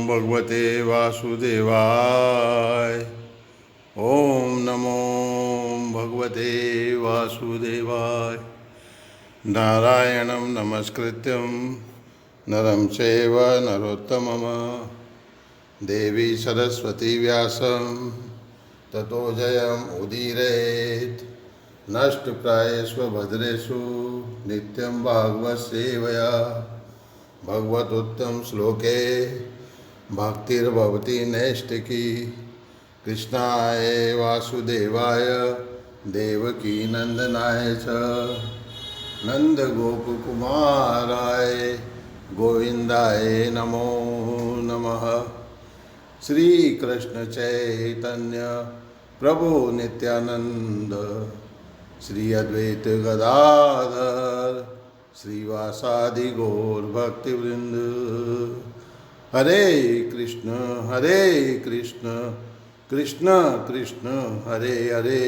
भगवते वासुदेवाय। ओम नमो भगवते वासुदेवाय। नारायणं नमस्कृत्यं नरं चैव नरोत्तमं देवी सरस्वती व्यासं ततो जयम् उदीरयेत्। नष्टप्रायेषु भद्रेषु नित्यं भागवत सेवया भगवतोत्तम श्लोके भक्तिर्भवति नैष्टिकी। कृष्णाय वासुदेवाय देवकी नंदनाय च नंदगोपकुमाराय गोविंदाय नमो नमः। श्री कृष्ण चैतन्य प्रभु नित्यानंद श्री अद्वैत गदाधर श्रीवासादि गौर भक्तिवृंद। हरे कृष्ण कृष्ण कृष्ण हरे हरे,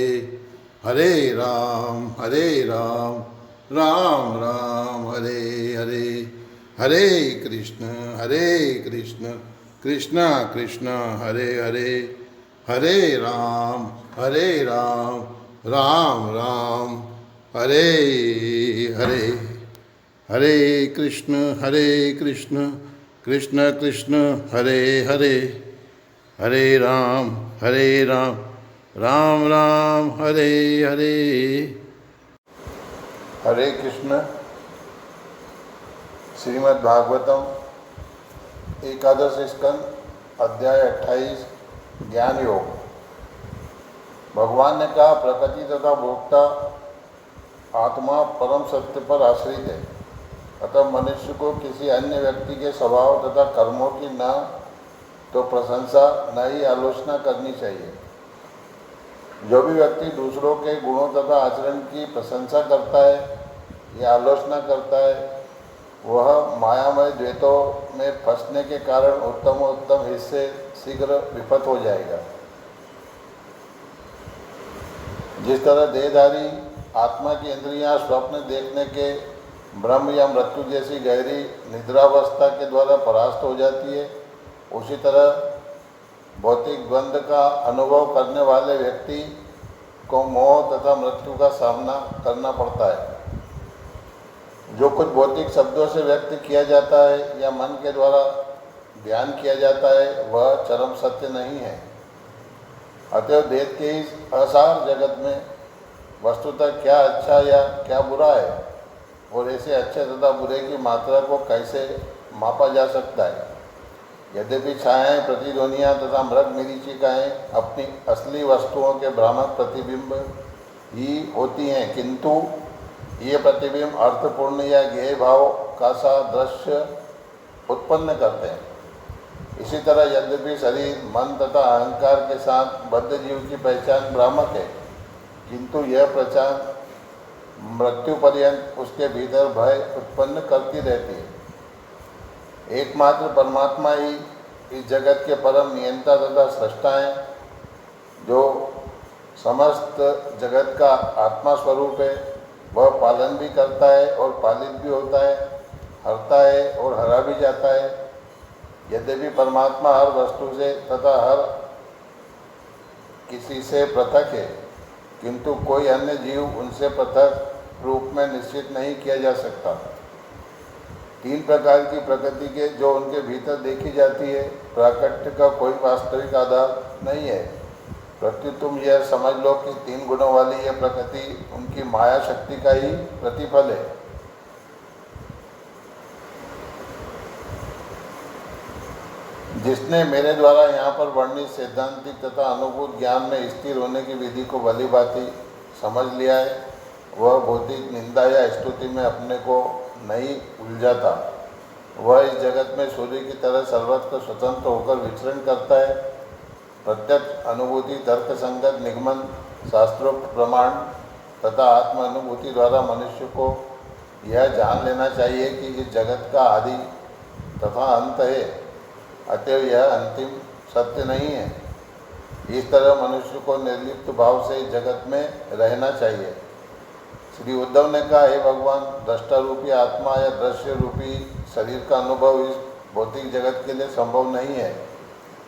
हरे राम राम राम हरे हरे। हरे कृष्ण कृष्ण कृष्ण हरे हरे, हरे राम राम राम हरे हरे। हरे कृष्ण कृष्ण कृष्ण हरे हरे, हरे राम राम राम हरे हरे। हरे कृष्ण। श्रीमद् भागवतम एकादश स्कंद अध्याय 28 ज्ञान योग। भगवान ने कहा, प्रकृति तथा भोक्ता आत्मा परम सत्य पर आश्रित है। अतः मनुष्य को किसी अन्य व्यक्ति के स्वभाव तथा कर्मों की न तो प्रशंसा न ही आलोचना करनी चाहिए। जो भी व्यक्ति दूसरों के गुणों तथा आचरण की प्रशंसा करता है या आलोचना करता है, वह मायामय द्वैतों में फंसने के कारण उत्तम हिस्से शीघ्र विफल हो जाएगा। जिस तरह देहधारी आत्मा की इंद्रियां स्वप्न देखने के ब्रह्म या मृत्यु जैसी गहरी निद्रावस्था के द्वारा परास्त हो जाती है, उसी तरह भौतिक द्वंद्व का अनुभव करने वाले व्यक्ति को मोह तथा मृत्यु का सामना करना पड़ता है। जो कुछ भौतिक शब्दों से व्यक्त किया जाता है या मन के द्वारा ध्यान किया जाता है, वह चरम सत्य नहीं है। अतएव देह के इस असार जगत में वस्तुतः क्या अच्छा या क्या बुरा है और ऐसे अच्छे तथा बुरे की मात्रा को कैसे मापा जा सकता है। यद्यपि छायाएँ, प्रतिध्वनियाँ तथा मृग मरीचिकाएँ अपनी असली वस्तुओं के भ्रामक प्रतिबिंब ही होती हैं, किंतु ये प्रतिबिंब अर्थपूर्ण या गेय भाव का सा दृश्य उत्पन्न करते हैं। इसी तरह यद्यपि शरीर, मन तथा अहंकार के साथ बद्ध जीव की पहचान भ्रामक है, किंतु यह पहचान मृत्यु पर्यंत उसके भीतर भय उत्पन्न करती रहती है। एकमात्र परमात्मा ही इस जगत के परम नियंता तथा सृष्टा हैं, जो समस्त जगत का आत्मा स्वरूप है। वह पालन भी करता है और पालित भी होता है, हरता है और हरा भी जाता है। यद्यपि परमात्मा हर वस्तु से तथा हर किसी से पृथक है, किंतु कोई अन्य जीव उनसे पृथक रूप में निश्चित नहीं किया जा सकता। 3 प्रकार की प्रकृति के जो उनके भीतर देखी जाती है, प्राकट्य का कोई वास्तविक आधार नहीं है। प्रत्युत तुम यह समझ लो कि 3 गुणों वाली यह प्रकृति उनकी माया शक्ति का ही प्रतिफल है। जिसने मेरे द्वारा यहाँ पर वर्णित सैद्धांतिक तथा अनुभूत ज्ञान में स्थिर होने की विधि को भलीभांति समझ लिया है, वह भौतिक निंदा या स्तुति में अपने को नहीं उलझाता। वह इस जगत में सूर्य की तरह सर्वत्र स्वतंत्र होकर विचरण करता है। प्रत्यक्ष अनुभूति, तर्क संगत निगमन, शास्त्रोक्त प्रमाण तथा आत्म अनुभूति द्वारा मनुष्य को यह जान लेना चाहिए कि इस जगत का आदि तथा अंत है, अतएव यह अंतिम सत्य नहीं है। इस तरह मनुष्य को निर्लिप्त भाव से इस जगत में रहना चाहिए। श्री उद्धव ने कहा, हे भगवान, दृष्टा रूपी आत्मा या दृश्य रूपी शरीर का अनुभव इस भौतिक जगत के लिए संभव नहीं है।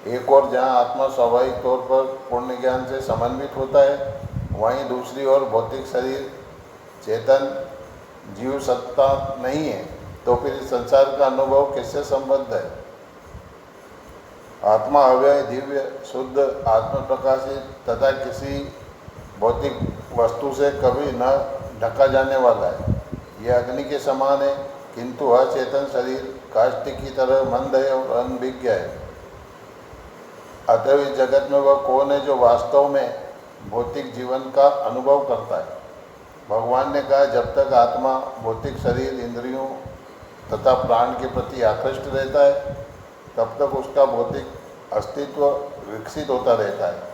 एक और जहाँ आत्मा स्वाभाविक तौर पर पूर्ण ज्ञान से समन्वित होता है, वहीं दूसरी ओर भौतिक शरीर चेतन जीव सत्ता नहीं है, तो फिर इस संसार का अनुभव किससे संबद्ध है? आत्मा अव्यय दिव्य शुद्ध आत्म प्रकाशित तथा किसी भौतिक वस्तु से कभी न ढका जाने वाला है। यह अग्नि के समान है, किंतु अचेतन शरीर काष्ठ की तरह मंद है और अनभिज्ञ है। अतः इस जगत में वह कौन है जो वास्तव में भौतिक जीवन का अनुभव करता है? भगवान ने कहा, जब तक आत्मा भौतिक शरीर इंद्रियों तथा प्राण के प्रति आकृष्ट रहता है, तब तक उसका भौतिक अस्तित्व विकसित होता रहता है।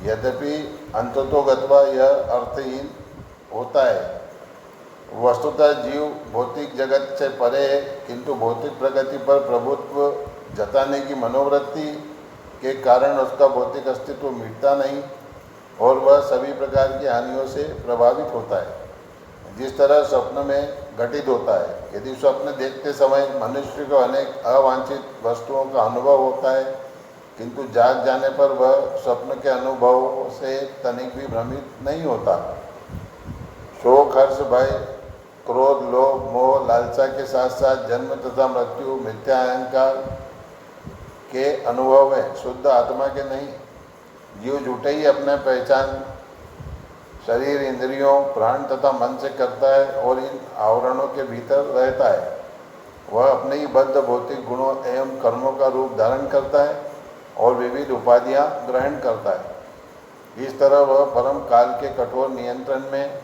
यद्यपि अंततोगत्वा यह अर्थहीन होता है। वस्तुतः जीव भौतिक जगत से परे है, किंतु भौतिक प्रगति पर प्रभुत्व जताने की मनोवृत्ति के कारण उसका भौतिक अस्तित्व मिटता नहीं और वह सभी प्रकार की हानियों से प्रभावित होता है, जिस तरह स्वप्न में घटित होता है। यदि स्वप्न देखते समय मनुष्य को अनेक अवांछित वस्तुओं का अनुभव होता है, किंतु जाग जाने पर वह स्वप्न के अनुभव से तनिक भी भ्रमित नहीं होता। शोक हर्ष भय क्रोध लोभ मोह लालसा के साथ साथ जन्म तथा मृत्यु मिथ्या अहंकार के अनुभव है, शुद्ध आत्मा के नहीं। जीव झूठे ही अपने पहचान शरीर इंद्रियों प्राण तथा मन से करता है और इन आवरणों के भीतर रहता है। वह अपने ही बद्ध भौतिक गुणों एवं कर्मों का रूप धारण करता है और विविध उपाधियां ग्रहण करता है। इस तरह वह परम काल के कठोर नियंत्रण में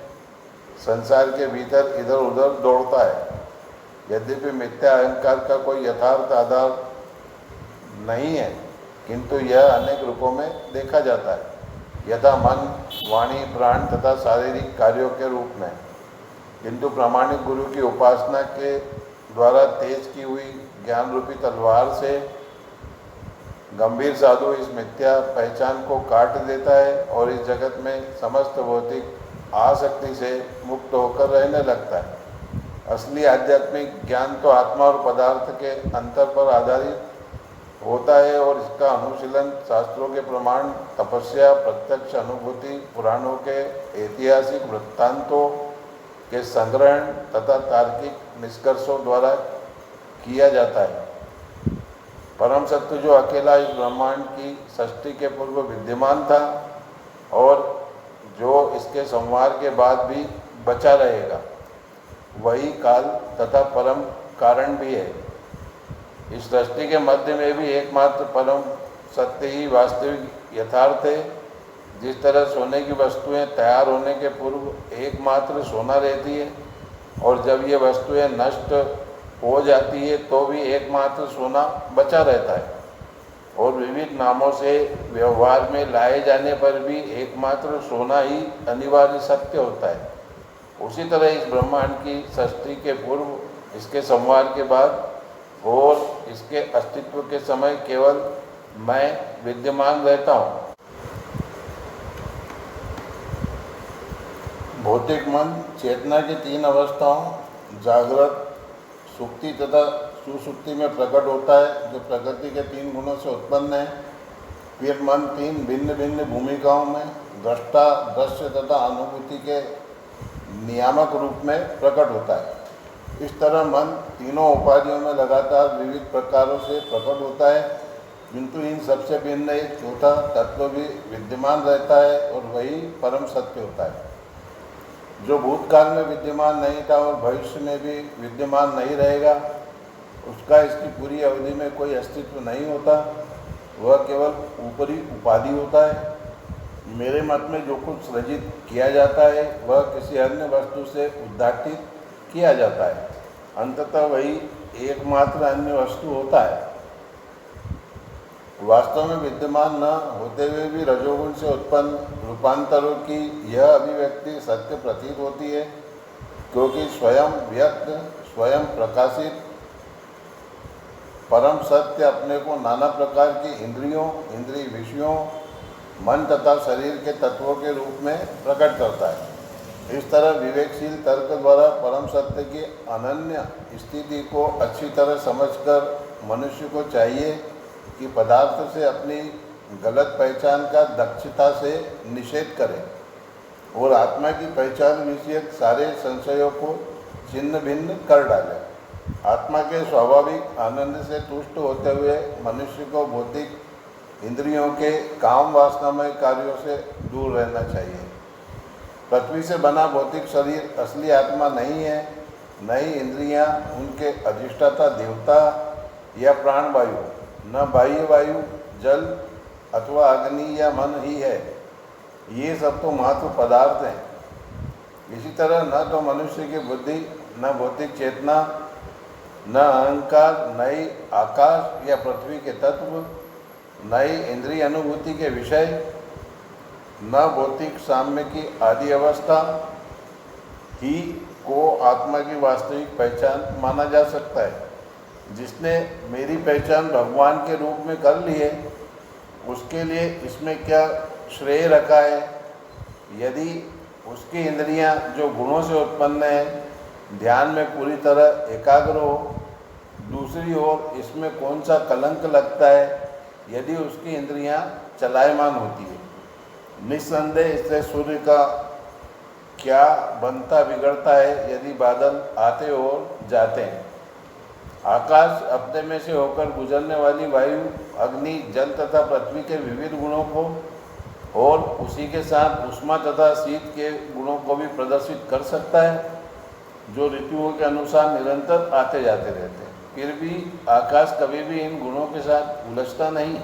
संसार के भीतर इधर उधर दौड़ता है। यद्यपि मिथ्या अहंकार का कोई यथार्थ आधार नहीं है, किंतु यह अनेक रूपों में देखा जाता है, यथा मन वाणी प्राण तथा शारीरिक कार्यों के रूप में। किंतु प्रामाणिक गुरु की उपासना के द्वारा तेज की हुई ज्ञान रूपी तलवार से गंभीर साधु इस मिथ्या पहचान को काट देता है और इस जगत में समस्त भौतिक आसक्ति से मुक्त होकर रहने लगता है। असली आध्यात्मिक ज्ञान तो आत्मा और पदार्थ के अंतर पर आधारित होता है और इसका अनुशीलन शास्त्रों के प्रमाण तपस्या प्रत्यक्ष अनुभूति पुराणों के ऐतिहासिक वृत्तांतों के संग्रहण तथा तार्किक निष्कर्षों द्वारा किया जाता है। परम सत्य जो अकेला इस ब्रह्मांड की सृष्टि के पूर्व विद्यमान था और जो इसके संहार के बाद भी बचा रहेगा, वही काल तथा परम कारण भी है। इस सृष्टि के मध्य में भी एकमात्र परम सत्य ही वास्तविक यथार्थ है। जिस तरह सोने की वस्तुएं तैयार होने के पूर्व एकमात्र सोना रहती है और जब ये वस्तुएं नष्ट हो जाती है तो भी एकमात्र सोना बचा रहता है और विविध नामों से व्यवहार में लाए जाने पर भी एकमात्र सोना ही अनिवार्य सत्य होता है, उसी तरह इस ब्रह्मांड की सृष्टि के पूर्व, इसके संहार के बाद और इसके अस्तित्व के समय केवल मैं विद्यमान रहता हूँ। भौतिक मन चेतना की तीन अवस्थाओं जागृत सुक्ति तथा सुसुप्ति में प्रकट होता है, जो प्रकृति के तीन गुणों से उत्पन्न है। फिर मन तीन भिन्न भिन्न भूमिकाओं में दृष्टा दृश्य तथा अनुभूति के नियामक रूप में प्रकट होता है। इस तरह मन तीनों उपाधियों में लगातार विविध प्रकारों से प्रकट होता है, किंतु इन सबसे भिन्न एक चौथा तत्व भी विद्यमान रहता है और वही परम सत्य होता है, जो भूतकाल में विद्यमान नहीं था और भविष्य में भी विद्यमान नहीं रहेगा। उसका इसकी पूरी अवधि में कोई अस्तित्व नहीं होता, वह केवल ऊपरी उपाधि होता है। मेरे मत में जो कुछ सृजित किया जाता है वह किसी अन्य वस्तु से उद्घाटित किया जाता है, अंततः वही एकमात्र अन्य वस्तु होता है। वास्तव में विद्यमान न होते हुए भी रजोगुण से उत्पन्न रूपांतरों की यह अभिव्यक्ति सत्य प्रतीत होती है, क्योंकि स्वयं व्यक्त स्वयं प्रकाशित परम सत्य अपने को नाना प्रकार की इंद्रियों इंद्रिय विषयों मन तथा शरीर के तत्वों के रूप में प्रकट करता है। इस तरह विवेकशील तर्क द्वारा परम सत्य की अनन्य स्थिति को अच्छी तरह समझकर मनुष्य को चाहिए कि पदार्थ से अपनी गलत पहचान का दक्षता से निषेध करें और आत्मा की पहचान विषयक सारे संशयों को छिन्न भिन्न कर डालें। आत्मा के स्वाभाविक आनंद से तुष्ट होते हुए मनुष्य को भौतिक इंद्रियों के काम वासनामय कार्यों से दूर रहना चाहिए। पृथ्वी से बना भौतिक शरीर असली आत्मा नहीं है, न ही इंद्रियां उनके अधिष्ठाता देवता या प्राणवायु, न बाह्य वायु, जल अथवा अग्नि या मन ही है। ये सब तो महत्व पदार्थ हैं। इसी तरह न तो मनुष्य की बुद्धि, न भौतिक चेतना, न अहंकार, न ही आकाश या पृथ्वी के तत्व, न ही इंद्रिय अनुभूति के विषय, न भौतिक साम्य की आदि अवस्था ही को आत्मा की वास्तविक पहचान माना जा सकता है। जिसने मेरी पहचान भगवान के रूप में कर ली है, उसके लिए इसमें क्या श्रेय रखा है? यदि उसकी इंद्रियां जो गुणों से उत्पन्न है ध्यान में पूरी तरह एकाग्र हो, दूसरी ओर इसमें कौन सा कलंक लगता है यदि उसकी इंद्रियां चलायमान होती है? निस्संदेह इससे सूर्य का क्या बनता बिगड़ता है यदि बादल आते और जाते हैं। आकाश अपने में से होकर गुजरने वाली वायु, अग्नि, जल तथा पृथ्वी के विविध गुणों को और उसी के साथ उष्मा तथा शीत के गुणों को भी प्रदर्शित कर सकता है, जो ऋतुओं के अनुसार निरंतर आते जाते रहते हैं। फिर भी आकाश कभी भी इन गुणों के साथ उलझता नहीं।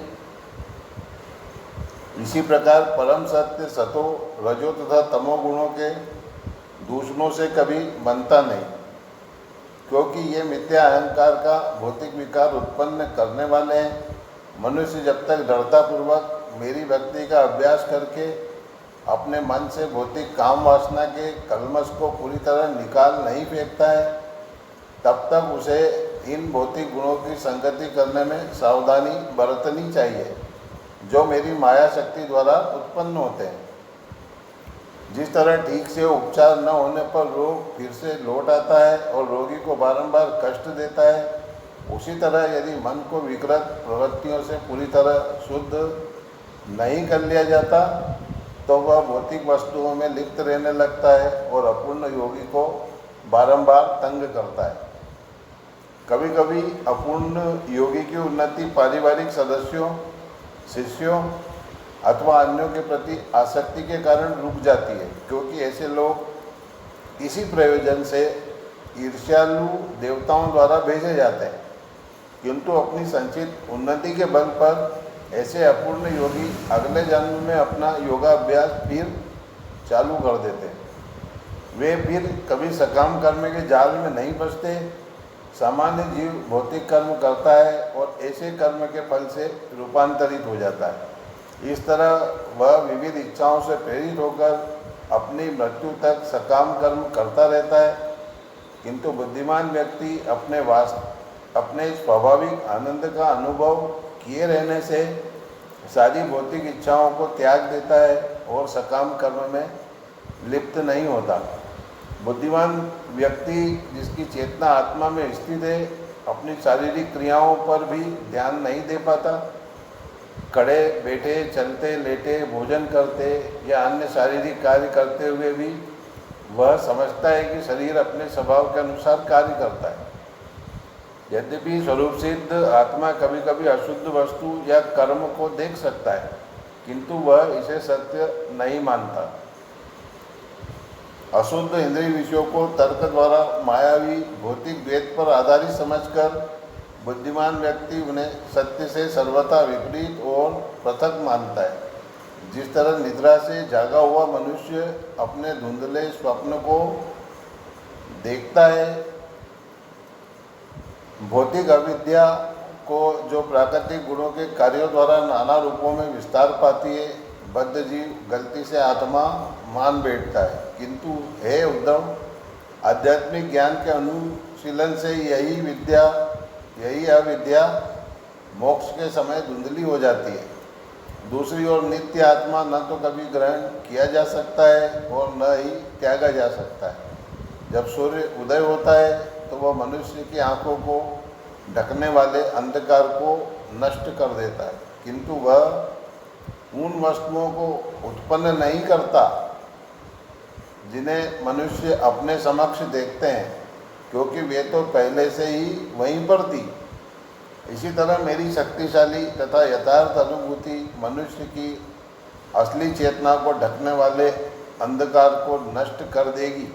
इसी प्रकार परम सत्य सतो, रजो तथा तमो गुणों के दूषणों से कभी बनता नहीं, क्योंकि ये मिथ्या अहंकार का भौतिक विकार उत्पन्न करने वाले हैं। मनुष्य जब तक दृढ़तापूर्वक मेरी भक्ति का अभ्यास करके अपने मन से भौतिक काम वासना के कलमश को पूरी तरह निकाल नहीं फेंकता है, तब तक उसे इन भौतिक गुणों की संगति करने में सावधानी बरतनी चाहिए, जो मेरी माया शक्ति द्वारा उत्पन्न होते हैं। जिस तरह ठीक से उपचार न होने पर रोग फिर से लौट आता है और रोगी को बारंबार कष्ट देता है, उसी तरह यदि मन को विकृत प्रवृत्तियों से पूरी तरह शुद्ध नहीं कर लिया जाता तो वह भौतिक वस्तुओं में लिप्त रहने लगता है और अपूर्ण योगी को बारंबार तंग करता है। कभी कभी अपूर्ण योगी की उन्नति पारिवारिक सदस्यों, शिष्यों अथवा अन्यों के प्रति आसक्ति के कारण रुक जाती है, क्योंकि ऐसे लोग इसी प्रयोजन से ईर्ष्यालु देवताओं द्वारा भेजे जाते हैं। किंतु अपनी संचित उन्नति के बल पर ऐसे अपूर्ण योगी अगले जन्म में अपना योगाभ्यास फिर चालू कर देते हैं। वे फिर कभी सकाम कर्म के जाल में नहीं फंसते। सामान्य जीव भौतिक कर्म करता है और ऐसे कर्म के फल से रूपांतरित हो जाता है। इस तरह वह विविध इच्छाओं से प्रेरित होकर अपनी मृत्यु तक सकाम कर्म करता रहता है। किंतु बुद्धिमान व्यक्ति अपने स्वाभाविक आनंद का अनुभव किए रहने से सारी भौतिक इच्छाओं को त्याग देता है और सकाम कर्म में लिप्त नहीं होता। बुद्धिमान व्यक्ति जिसकी चेतना आत्मा में स्थित है, अपनी शारीरिक क्रियाओं पर भी ध्यान नहीं दे पाता। खड़े बैठे, चलते लेटे, भोजन करते या अन्य शारीरिक कार्य करते हुए भी वह समझता है कि शरीर अपने स्वभाव के अनुसार कार्य करता है। यद्यपि स्वरूप सिद्ध आत्मा कभी कभी अशुद्ध वस्तु या कर्म को देख सकता है, किंतु वह इसे सत्य नहीं मानता। अशुद्ध इंद्रिय विषयों को तर्क द्वारा मायावी भौतिक वेद पर आधारित समझकर बुद्धिमान व्यक्ति उन्हें सत्य से सर्वथा विपरीत और पृथक मानता है। जिस तरह निद्रा से जागा हुआ मनुष्य अपने धुंधले स्वप्न को देखता है, भौतिक अविद्या को जो प्राकृतिक गुणों के कार्यों द्वारा नाना रूपों में विस्तार पाती है, बद्ध जीव गलती से आत्मा मान बैठता है। किंतु हे उद्धव, आध्यात्मिक ज्ञान के अनुशीलन से यही अविद्या मोक्ष के समय धुंधली हो जाती है दूसरी ओर नित्य आत्मा न तो कभी ग्रहण किया जा सकता है और न ही त्यागा जा सकता है। जब सूर्य उदय होता है तो वह मनुष्य की आंखों को ढकने वाले अंधकार को नष्ट कर देता है, किंतु वह उन वस्तुओं को उत्पन्न नहीं करता जिन्हें मनुष्य अपने समक्ष देखते हैं, क्योंकि वे तो पहले से ही वहीं पर थी। इसी तरह मेरी शक्तिशाली तथा यथार्थ अनुभूति मनुष्य की असली चेतना को ढकने वाले अंधकार को नष्ट कर देगी।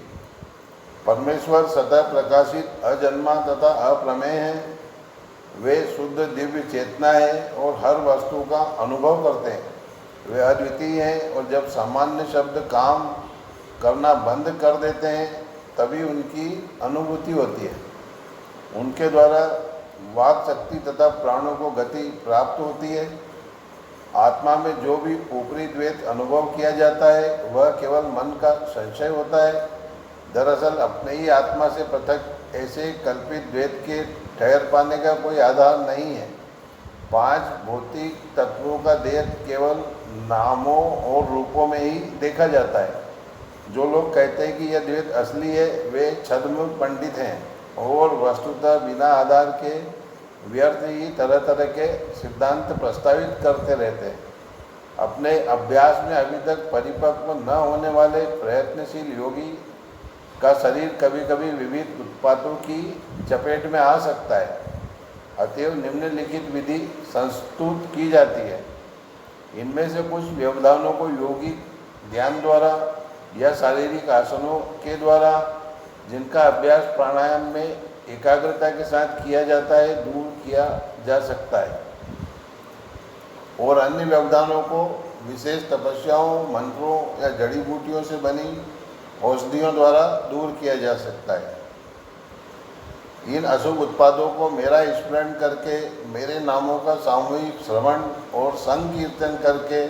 परमेश्वर सदा प्रकाशित, अजन्मा तथा अप्रमेय है। वे शुद्ध दिव्य चेतना है और हर वस्तु का अनुभव करते हैं। वे अद्वितीय हैं और जब सामान्य शब्द काम करना बंद कर देते हैं तभी उनकी अनुभूति होती है। उनके द्वारा वाक शक्ति तथा प्राणों को गति प्राप्त होती है। आत्मा में जो भी ऊपरी द्वैत अनुभव किया जाता है वह केवल मन का संशय होता है। दरअसल अपने ही आत्मा से पृथक ऐसे कल्पित द्वैत के ठहर पाने का कोई आधार नहीं है। 5 भौतिक तत्वों का द्वैत केवल नामों और रूपों में ही देखा जाता है। जो लोग कहते हैं कि यह द्वैत असली है वे छद्म पंडित हैं और वस्तुतः बिना आधार के व्यर्थ ही तरह तरह के सिद्धांत प्रस्तावित करते रहते हैं। अपने अभ्यास में अभी तक परिपक्व न होने वाले प्रयत्नशील योगी का शरीर कभी कभी विविध उत्पातों की चपेट में आ सकता है। अतएव निम्नलिखित विधि संस्तुत की जाती है। इनमें से कुछ व्यवधानों को योगिक ध्यान द्वारा या शारीरिक आसनों के द्वारा, जिनका अभ्यास प्राणायाम में एकाग्रता के साथ किया जाता है, दूर किया जा सकता है। और अन्य व्यवधानों को विशेष तपस्याओं, मंत्रों या जड़ी बूटियों से बनी औषधियों द्वारा दूर किया जा सकता है। इन अशुभ उत्पादों को मेरा स्मरण करके, मेरे नामों का सामूहिक श्रवण और संकीर्तन करके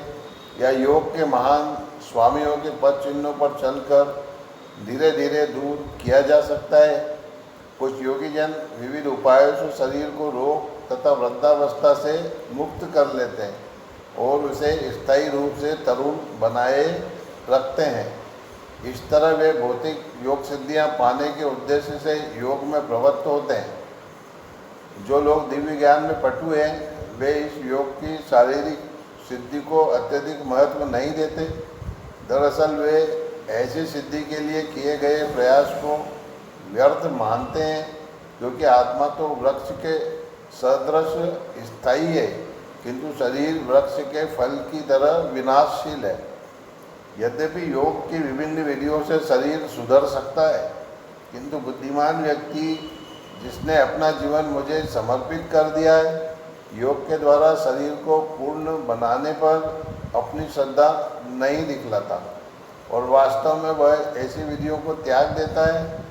या योग के महान स्वामियों के पद चिन्हों पर चलकर धीरे धीरे दूर किया जा सकता है। कुछ योगी जन विविध उपायों से शरीर को रोग तथा वृद्धावस्था से मुक्त कर लेते हैं और उसे स्थायी रूप से तरुण बनाए रखते हैं। इस तरह वे भौतिक योग सिद्धियां पाने के उद्देश्य से योग में प्रवृत्त होते हैं। जो लोग दिव्य ज्ञान में पटु हैं वे इस योग की शारीरिक सिद्धि को अत्यधिक महत्व नहीं देते। दरअसल वे ऐसी सिद्धि के लिए किए गए प्रयास को व्यर्थ मानते हैं, क्योंकि आत्मा तो वृक्ष के सदृश स्थायी है, किंतु शरीर वृक्ष के फल की तरह विनाशशील है। यद्यपि योग की विभिन्न विधियों से शरीर सुधर सकता है, किंतु बुद्धिमान व्यक्ति जिसने अपना जीवन मुझे समर्पित कर दिया है, योग के द्वारा शरीर को पूर्ण बनाने पर अपनी श्रद्धा नहीं दिखलाता और वास्तव में वह ऐसी विधियों को त्याग देता है।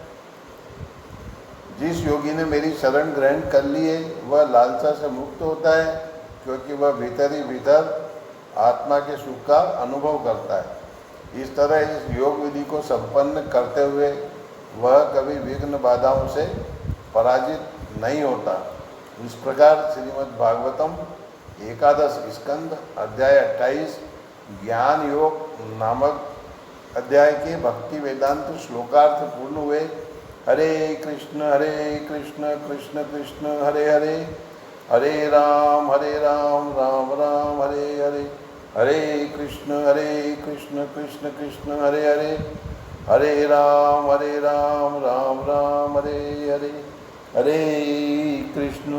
जिस योगी ने मेरी शरण ग्रहण कर ली है वह लालसा से मुक्त होता है, क्योंकि वह भीतर ही भीतर आत्मा के सुख का अनुभव करता है। इस तरह इस योग विधि को संपन्न करते हुए वह कभी विघ्न बाधाओं से पराजित नहीं होता। इस प्रकार श्रीमद् भागवतम एकादश स्कंद अध्याय 28 ज्ञान योग नामक अध्याय के भक्ति वेदांत श्लोकार्थ पूर्ण हुए। हरे कृष्ण कृष्ण कृष्ण हरे हरे, हरे राम राम राम हरे हरे, हरे कृष्ण कृष्ण कृष्ण हरे हरे, हरे राम राम राम हरे हरे, हरे कृष्ण।